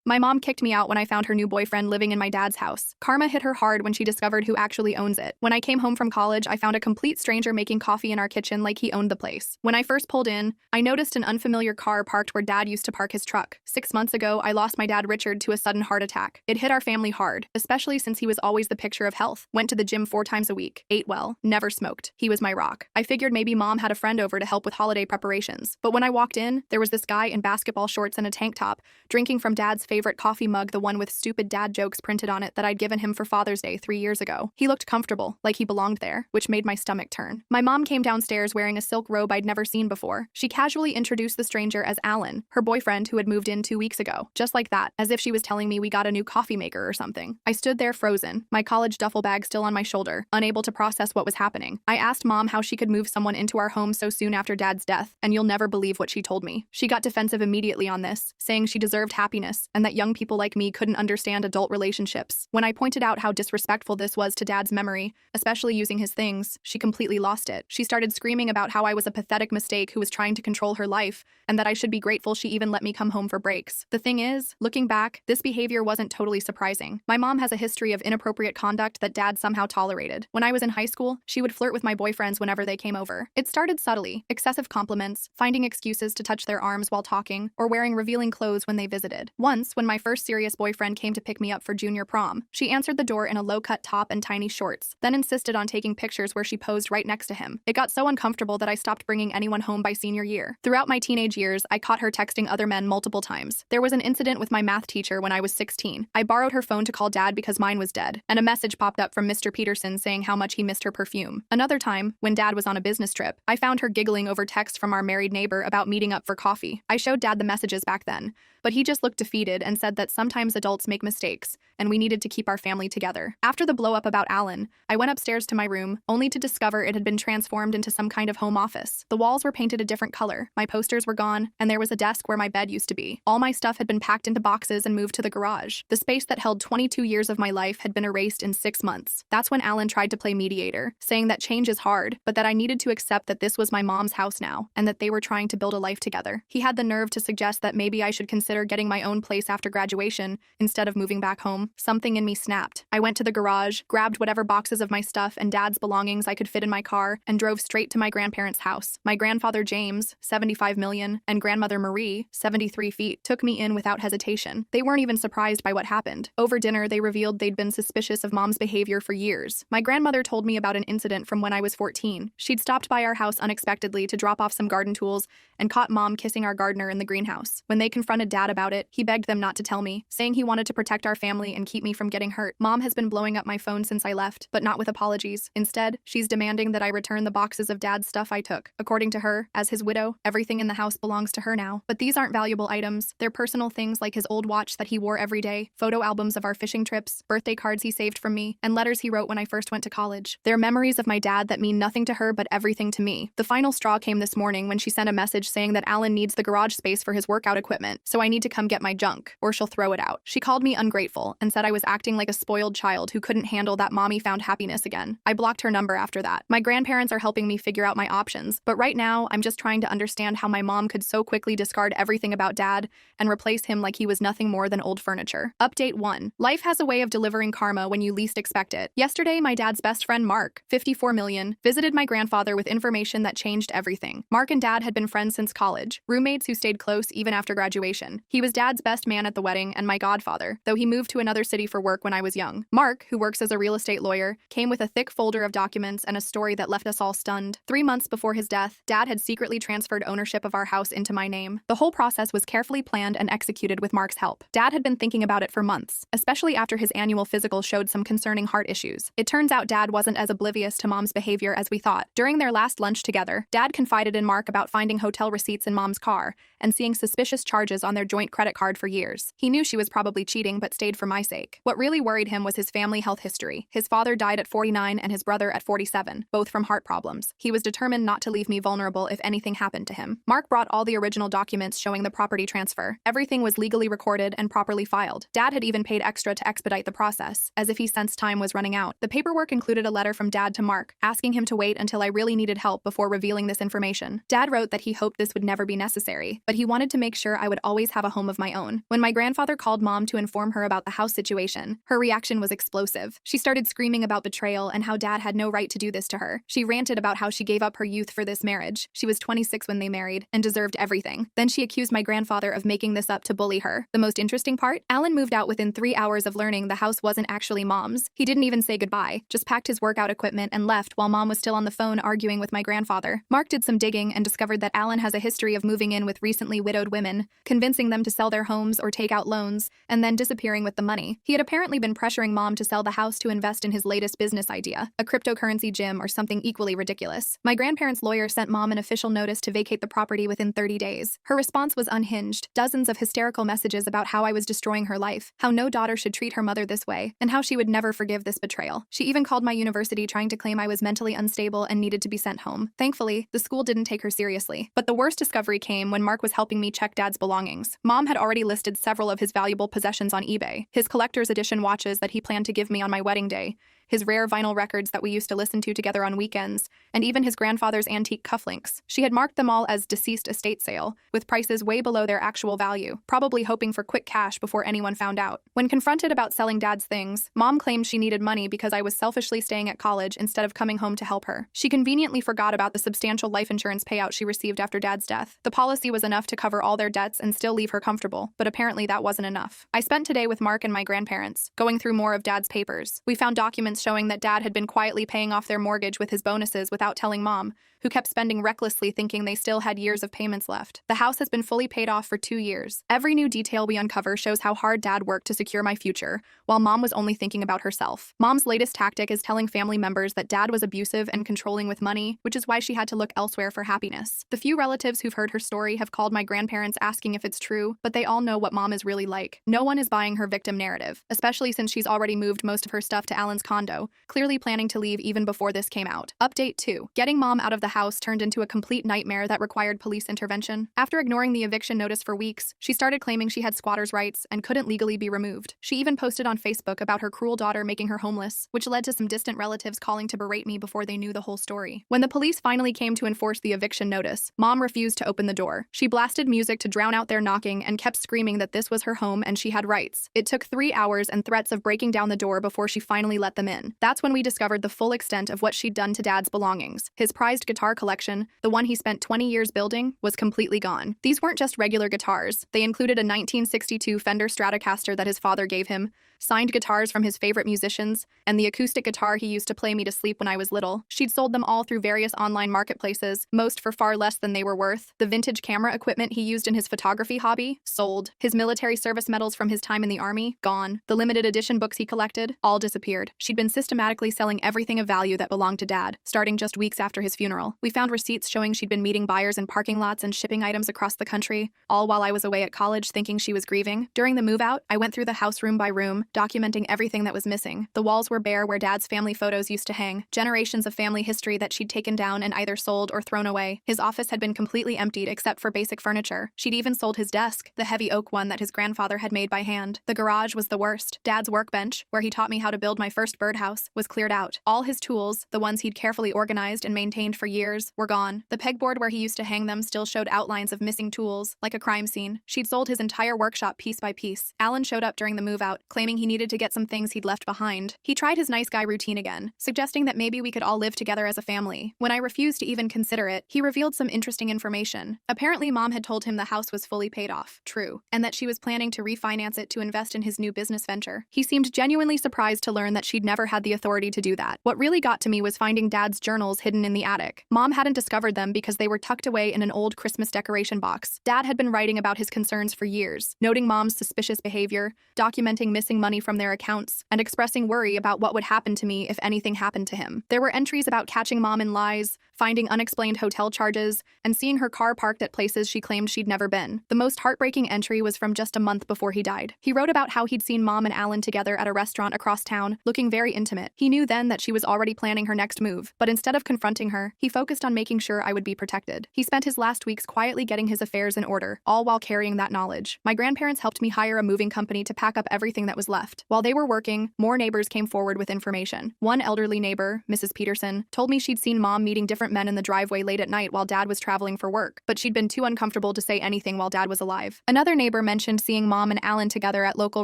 My mom kicked me out when I found her new boyfriend living in my dad's house. Karma hit her hard when she discovered who actually owns it. When I came home from college, I found a complete stranger making coffee in our kitchen like he owned the place. When I first pulled in, I noticed an unfamiliar car parked where Dad used to park his truck. 6 months ago, I lost my dad Richard to a sudden heart attack. It hit our family hard, especially since he was always the picture of health. Went to the gym 4 times a week, ate well, never smoked. He was my rock. I figured maybe Mom had a friend over to help with holiday preparations. But when I walked in, there was this guy in basketball shorts and a tank top, drinking from Dad's favorite coffee mug, the one with stupid dad jokes printed on it that I'd given him for Father's Day 3 years ago. He looked comfortable, like he belonged there, which made my stomach turn. My mom came downstairs wearing a silk robe I'd never seen before. She casually introduced the stranger as Alan, her boyfriend who had moved in 2 weeks ago. Just like that, as if she was telling me we got a new coffee maker or something. I stood there frozen, my college duffel bag still on my shoulder, unable to process what was happening. I asked Mom how she could move someone into our home so soon after Dad's death, and you'll never believe what she told me. She got defensive immediately on this, saying she deserved happiness and that young people like me couldn't understand adult relationships. When I pointed out how disrespectful this was to Dad's memory, especially using his things, she completely lost it. She started screaming about how I was a pathetic mistake who was trying to control her life, and that I should be grateful she even let me come home for breaks. The thing is, looking back, this behavior wasn't totally surprising. My mom has a history of inappropriate conduct that Dad somehow tolerated. When I was in high school, she would flirt with my boyfriends whenever they came over. It started subtly, excessive compliments, finding excuses to touch their arms while talking, or wearing revealing clothes when they visited. Once, when my first serious boyfriend came to pick me up for junior prom, she answered the door in a low-cut top and tiny shorts, then insisted on taking pictures where she posed right next to him. It got so uncomfortable that I stopped bringing anyone home by senior year. Throughout my teenage years, I caught her texting other men multiple times. There was an incident with my math teacher when I was 16. I borrowed her phone to call Dad because mine was dead, and a message popped up from Mr. Peterson saying how much he missed her perfume. Another time, when Dad was on a business trip, I found her giggling over text from our married neighbor about meeting up for coffee. I showed Dad the messages back then, but he just looked defeated and said that sometimes adults make mistakes, and we needed to keep our family together. After the blow-up about Alan, I went upstairs to my room, only to discover it had been transformed into some kind of home office. The walls were painted a different color, my posters were gone, and there was a desk where my bed used to be. All my stuff had been packed into boxes and moved to the garage. The space that held 22 years of my life had been erased in 6 months. That's when Alan tried to play mediator, saying that change is hard, but that I needed to accept that this was my mom's house now, and that they were trying to build a life together. He had the nerve to suggest that maybe I should consider getting my own place after graduation, instead of moving back home. Something in me snapped. I went to the garage, grabbed whatever boxes of my stuff and Dad's belongings I could fit in my car, and drove straight to my grandparents' house. My grandfather James, 75 million, and grandmother Marie, 73 feet, took me in without hesitation. They weren't even surprised by what happened. Over dinner, they revealed they'd been suspicious of Mom's behavior for years. My grandmother told me about an incident from when I was 14. She'd stopped by our house unexpectedly to drop off some garden tools and caught Mom kissing our gardener in the greenhouse. When they confronted Dad about it, he begged them not to tell me, saying he wanted to protect our family and keep me from getting hurt. Mom has been blowing up my phone since I left, but not with apologies. Instead, she's demanding that I return the boxes of Dad's stuff I took. According to her, as his widow, everything in the house belongs to her now. But these aren't valuable items. They're personal things like his old watch that he wore every day, photo albums of our fishing trips, birthday cards he saved from me, and letters he wrote when I first went to college. They're memories of my dad that mean nothing to her but everything to me. The final straw came this morning when she sent a message saying that Alan needs the garage space for his workout equipment, so I need to come get my junk, or she'll throw it out. She called me ungrateful and said I was acting like a spoiled child who couldn't handle that mommy found happiness again. I blocked her number after that. My grandparents are helping me figure out my options, but right now I'm just trying to understand how my mom could so quickly discard everything about Dad and replace him like he was nothing more than old furniture. Update 1. Life has a way of delivering karma when you least expect it. Yesterday, my dad's best friend Mark, 54 million, visited my grandfather with information that changed everything. Mark and Dad had been friends since college, roommates who stayed close even after graduation. He was Dad's best man at the wedding and my godfather, though he moved to another city for work when I was young. Mark, who works as a real estate lawyer, came with a thick folder of documents and a story that left us all stunned. 3 months before his death, Dad had secretly transferred ownership of our house into my name. The whole process was carefully planned and executed with Mark's help. Dad had been thinking about it for months, especially after his annual physical showed some concerning heart issues. It turns out Dad wasn't as oblivious to Mom's behavior as we thought. During their last lunch together, Dad confided in Mark about finding hotel receipts in Mom's car and seeing suspicious charges on their joint credit card for years. He knew she was probably cheating but stayed for my sake. What really worried him was his family health history. His father died at 49 and his brother at 47, both from heart problems. He was determined not to leave me vulnerable if anything happened to him. Mark brought all the original documents showing the property transfer. Everything was legally recorded and properly filed. Dad had even paid extra to expedite the process, as if he sensed time was running out. The paperwork included a letter from Dad to Mark, asking him to wait until I really needed help before revealing this information. Dad wrote that he hoped this would never be necessary, but he wanted to make sure I would always have have a home of my own. When my grandfather called Mom to inform her about the house situation, her reaction was explosive. She started screaming about betrayal and how Dad had no right to do this to her. She ranted about how she gave up her youth for this marriage. She was 26 when they married and deserved everything. Then she accused my grandfather of making this up to bully her. The most interesting part? Alan moved out within 3 hours of learning the house wasn't actually Mom's. He didn't even say goodbye, just packed his workout equipment and left while Mom was still on the phone arguing with my grandfather. Mark did some digging and discovered that Alan has a history of moving in with recently widowed women, convincing them to sell their homes or take out loans, and then disappearing with the money. He had apparently been pressuring Mom to sell the house to invest in his latest business idea, a cryptocurrency gym or something equally ridiculous. My grandparents' lawyer sent Mom an official notice to vacate the property within 30 days. Her response was unhinged, dozens of hysterical messages about how I was destroying her life, how no daughter should treat her mother this way, and how she would never forgive this betrayal. She even called my university trying to claim I was mentally unstable and needed to be sent home. Thankfully, the school didn't take her seriously. But the worst discovery came when Mark was helping me check Dad's belongings. Mom had already listed several of his valuable possessions on eBay: his collector's edition watches that he planned to give me on my wedding day, his rare vinyl records that we used to listen to together on weekends, and even his grandfather's antique cufflinks. She had marked them all as deceased estate sale, with prices way below their actual value, probably hoping for quick cash before anyone found out. When confronted about selling Dad's things, Mom claimed she needed money because I was selfishly staying at college instead of coming home to help her. She conveniently forgot about the substantial life insurance payout she received after Dad's death. The policy was enough to cover all their debts and still leave her comfortable, but apparently that wasn't enough. I spent today with Mark and my grandparents, going through more of Dad's papers. We found documents showing that Dad had been quietly paying off their mortgage with his bonuses without telling Mom, who kept spending recklessly thinking they still had years of payments left. The house has been fully paid off for 2 years. Every new detail we uncover shows how hard Dad worked to secure my future, while Mom was only thinking about herself. Mom's latest tactic is telling family members that Dad was abusive and controlling with money, which is why she had to look elsewhere for happiness. The few relatives who've heard her story have called my grandparents asking if it's true, but they all know what Mom is really like. No one is buying her victim narrative, especially since she's already moved most of her stuff to Alan's condo, clearly planning to leave even before this came out. Update 2. Getting Mom out of the house turned into a complete nightmare that required police intervention. After ignoring the eviction notice for weeks, she started claiming she had squatters' rights and couldn't legally be removed. She even posted on Facebook about her cruel daughter making her homeless, which led to some distant relatives calling to berate me before they knew the whole story. When the police finally came to enforce the eviction notice, Mom refused to open the door. She blasted music to drown out their knocking and kept screaming that this was her home and she had rights. It took 3 hours and threats of breaking down the door before she finally let them in. That's when we discovered the full extent of what she'd done to Dad's belongings. His prized guitar collection, the one he spent 20 years building, was completely gone. These weren't just regular guitars. They included a 1962 Fender Stratocaster that his father gave him, signed guitars from his favorite musicians, and the acoustic guitar he used to play me to sleep when I was little. She'd sold them all through various online marketplaces, most for far less than they were worth. The vintage camera equipment he used in his photography hobby, sold. His military service medals from his time in the army, gone. The limited edition books he collected, all disappeared. She'd been systematically selling everything of value that belonged to Dad, starting just weeks after his funeral. We found receipts showing she'd been meeting buyers in parking lots and shipping items across the country, all while I was away at college thinking she was grieving. During the move-out, I went through the house room by room, documenting everything that was missing. The walls were bare where Dad's family photos used to hang, generations of family history that she'd taken down and either sold or thrown away. His office had been completely emptied except for basic furniture. She'd even sold his desk, the heavy oak one that his grandfather had made by hand. The garage was the worst. Dad's workbench, where he taught me how to build my first birdhouse, was cleared out. All his tools, the ones he'd carefully organized and maintained for years, were gone. The pegboard where he used to hang them still showed outlines of missing tools, like a crime scene. She'd sold his entire workshop piece by piece. Alan showed up during the move-out, claiming he needed to get some things he'd left behind. He tried his nice guy routine again, suggesting that maybe we could all live together as a family. When I refused to even consider it, he revealed some interesting information. Apparently, Mom had told him the house was fully paid off, true, and that she was planning to refinance it to invest in his new business venture. He seemed genuinely surprised to learn that she'd never had the authority to do that. What really got to me was finding Dad's journals hidden in the attic. Mom hadn't discovered them because they were tucked away in an old Christmas decoration box. Dad had been writing about his concerns for years, noting Mom's suspicious behavior, documenting missing money from their accounts, and expressing worry about what would happen to me if anything happened to him. There were entries about catching Mom in lies, finding unexplained hotel charges, and seeing her car parked at places she claimed she'd never been. The most heartbreaking entry was from just a month before he died. He wrote about how he'd seen Mom and Alan together at a restaurant across town, looking very intimate. He knew then that she was already planning her next move, but instead of confronting her, he focused on making sure I would be protected. He spent his last weeks quietly getting his affairs in order, all while carrying that knowledge. My grandparents helped me hire a moving company to pack up everything that was left. While they were working, more neighbors came forward with information. One elderly neighbor, Mrs. Peterson, told me she'd seen Mom meeting different different men in the driveway late at night while Dad was traveling for work, but she'd been too uncomfortable to say anything while Dad was alive. Another neighbor mentioned seeing Mom and Alan together at local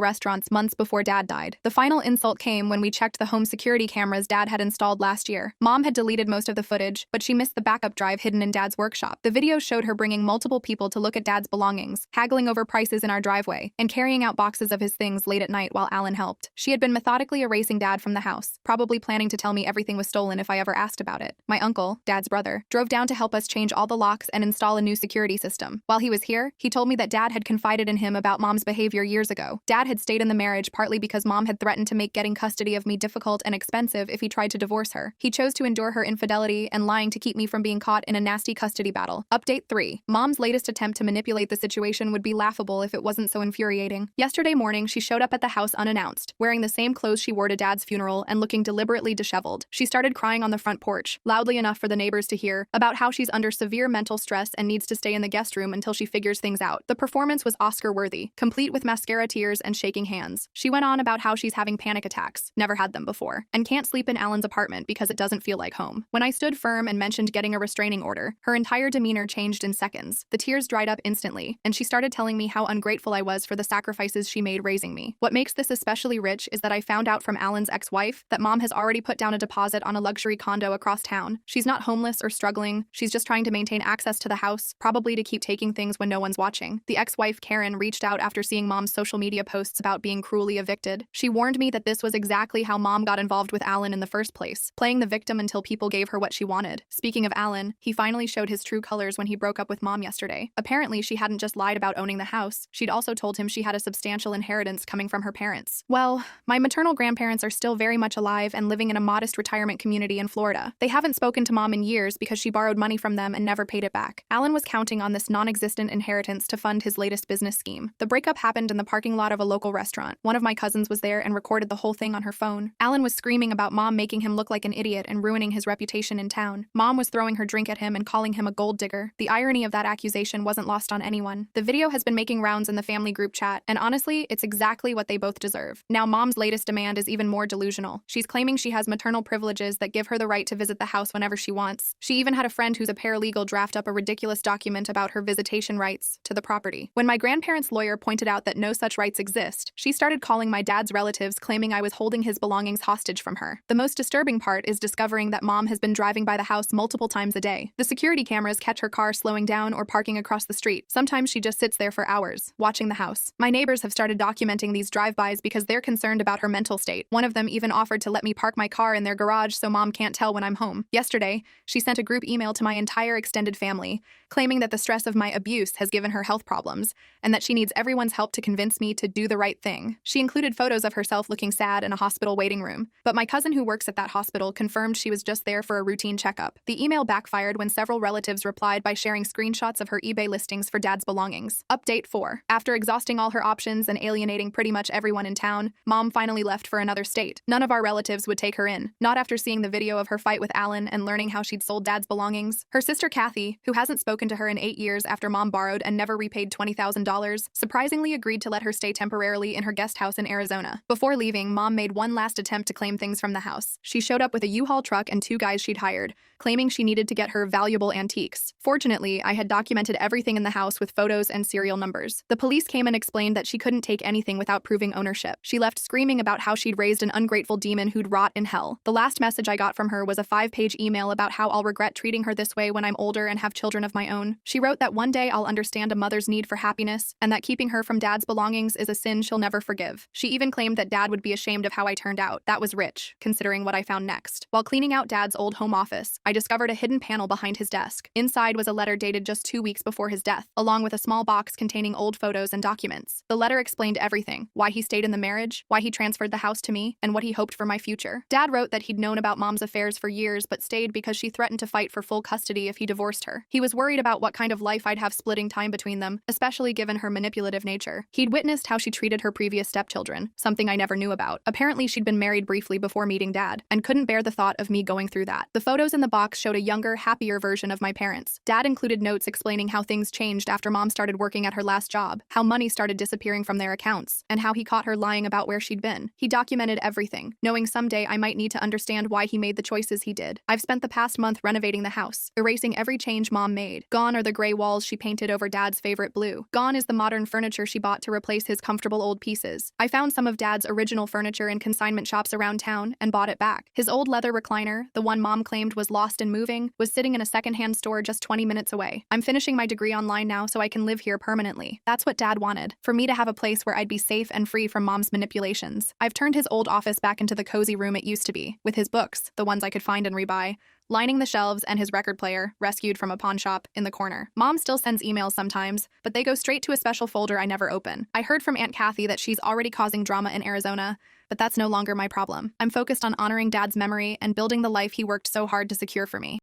restaurants months before Dad died. The final insult came when we checked the home security cameras Dad had installed last year. Mom had deleted most of the footage, but she missed the backup drive hidden in Dad's workshop. The video showed her bringing multiple people to look at Dad's belongings, haggling over prices in our driveway, and carrying out boxes of his things late at night while Alan helped. She had been methodically erasing Dad from the house, probably planning to tell me everything was stolen if I ever asked about it. My uncle, Dad's brother, drove down to help us change all the locks and install a new security system. While he was here, he told me that Dad had confided in him about Mom's behavior years ago. Dad had stayed in the marriage partly because Mom had threatened to make getting custody of me difficult and expensive if he tried to divorce her. He chose to endure her infidelity and lying to keep me from being caught in a nasty custody battle. Update 3. Mom's latest attempt to manipulate the situation would be laughable if it wasn't so infuriating. Yesterday morning, she showed up at the house unannounced, wearing the same clothes she wore to Dad's funeral and looking deliberately disheveled. She started crying on the front porch, loudly enough for the neighbors to hear, about how she's under severe mental stress and needs to stay in the guest room until she figures things out. The performance was Oscar-worthy, complete with mascara tears and shaking hands. She went on about how she's having panic attacks, never had them before, and can't sleep in Alan's apartment because it doesn't feel like home. When I stood firm and mentioned getting a restraining order, her entire demeanor changed in seconds. The tears dried up instantly, and she started telling me how ungrateful I was for the sacrifices she made raising me. What makes this especially rich is that I found out from Alan's ex-wife that Mom has already put down a deposit on a luxury condo across town. She's not homeless or struggling, she's just trying to maintain access to the house, probably to keep taking things when no one's watching. The ex-wife, Karen, reached out after seeing Mom's social media posts about being cruelly evicted. She warned me that this was exactly how Mom got involved with Alan in the first place, playing the victim until people gave her what she wanted. Speaking of Alan, he finally showed his true colors when he broke up with Mom yesterday. Apparently, she hadn't just lied about owning the house, she'd also told him she had a substantial inheritance coming from her parents. Well, my maternal grandparents are still very much alive and living in a modest retirement community in Florida. They haven't spoken to Mom in years because she borrowed money from them and never paid it back. Alan was counting on this non-existent inheritance to fund his latest business scheme. The breakup happened in the parking lot of a local restaurant. One of my cousins was there and recorded the whole thing on her phone. Alan was screaming about Mom making him look like an idiot and ruining his reputation in town. Mom was throwing her drink at him and calling him a gold digger. The irony of that accusation wasn't lost on anyone. The video has been making rounds in the family group chat, and honestly, it's exactly what they both deserve. Now Mom's latest demand is even more delusional. She's claiming she has maternal privileges that give her the right to visit the house whenever she wants. She even had a friend who's a paralegal draft up a ridiculous document about her visitation rights to the property. When my grandparents' lawyer pointed out that no such rights exist, she started calling my dad's relatives, claiming I was holding his belongings hostage from her. The most disturbing part is discovering that Mom has been driving by the house multiple times a day. The security cameras catch her car slowing down or parking across the street. Sometimes she just sits there for hours, watching the house. My neighbors have started documenting these drive-bys because they're concerned about her mental state. One of them even offered to let me park my car in their garage so Mom can't tell when I'm home. Yesterday, she sent a group email to my entire extended family, claiming that the stress of my abuse has given her health problems, and that she needs everyone's help to convince me to do the right thing. She included photos of herself looking sad in a hospital waiting room, but my cousin who works at that hospital confirmed she was just there for a routine checkup. The email backfired when several relatives replied by sharing screenshots of her eBay listings for Dad's belongings. Update 4. After exhausting all her options and alienating pretty much everyone in town, Mom finally left for another state. None of our relatives would take her in, not after seeing the video of her fight with Alan and learning how she'd sold Dad's belongings. Her sister Kathy, who hasn't spoken to her in 8 years after Mom borrowed and never repaid $20,000, surprisingly agreed to let her stay temporarily in her guest house in Arizona. Before leaving, Mom made one last attempt to claim things from the house. She showed up with a U-Haul truck and 2 guys she'd hired, claiming she needed to get her valuable antiques. Fortunately, I had documented everything in the house with photos and serial numbers. The police came and explained that she couldn't take anything without proving ownership. She left screaming about how she'd raised an ungrateful demon who'd rot in hell. The last message I got from her was a 5-page email about how I'll regret treating her this way when I'm older and have children of my own. She wrote that one day I'll understand a mother's need for happiness, and that keeping her from Dad's belongings is a sin she'll never forgive. She even claimed that Dad would be ashamed of how I turned out. That was rich, considering what I found next. While cleaning out Dad's old home office, I discovered a hidden panel behind his desk. Inside was a letter dated just 2 weeks before his death, along with a small box containing old photos and documents. The letter explained everything: why he stayed in the marriage, why he transferred the house to me, and what he hoped for my future. Dad wrote that he'd known about Mom's affairs for years but stayed because she threatened to fight for full custody if he divorced her. He was worried about what kind of life I'd have splitting time between them, especially given her manipulative nature. He'd witnessed how she treated her previous stepchildren, something I never knew about. Apparently, she'd been married briefly before meeting Dad, and couldn't bear the thought of me going through that. The photos in the box showed a younger, happier version of my parents. Dad included notes explaining how things changed after Mom started working at her last job, how money started disappearing from their accounts, and how he caught her lying about where she'd been. He documented everything, knowing someday I might need to understand why he made the choices he did. I've spent the past last month renovating the house, erasing every change Mom made. Gone are the gray walls she painted over Dad's favorite blue. Gone is the modern furniture she bought to replace his comfortable old pieces. I found some of Dad's original furniture in consignment shops around town and bought it back. His old leather recliner, the one Mom claimed was lost and moving, was sitting in a secondhand store just 20 minutes away. I'm finishing my degree online now so I can live here permanently. That's what Dad wanted, for me to have a place where I'd be safe and free from Mom's manipulations. I've turned his old office back into the cozy room it used to be, with his books, the ones I could find and rebuy, lining the shelves, and his record player, rescued from a pawn shop, in the corner. Mom still sends emails sometimes, but they go straight to a special folder I never open. I heard from Aunt Kathy that she's already causing drama in Arizona, but that's no longer my problem. I'm focused on honoring Dad's memory and building the life he worked so hard to secure for me.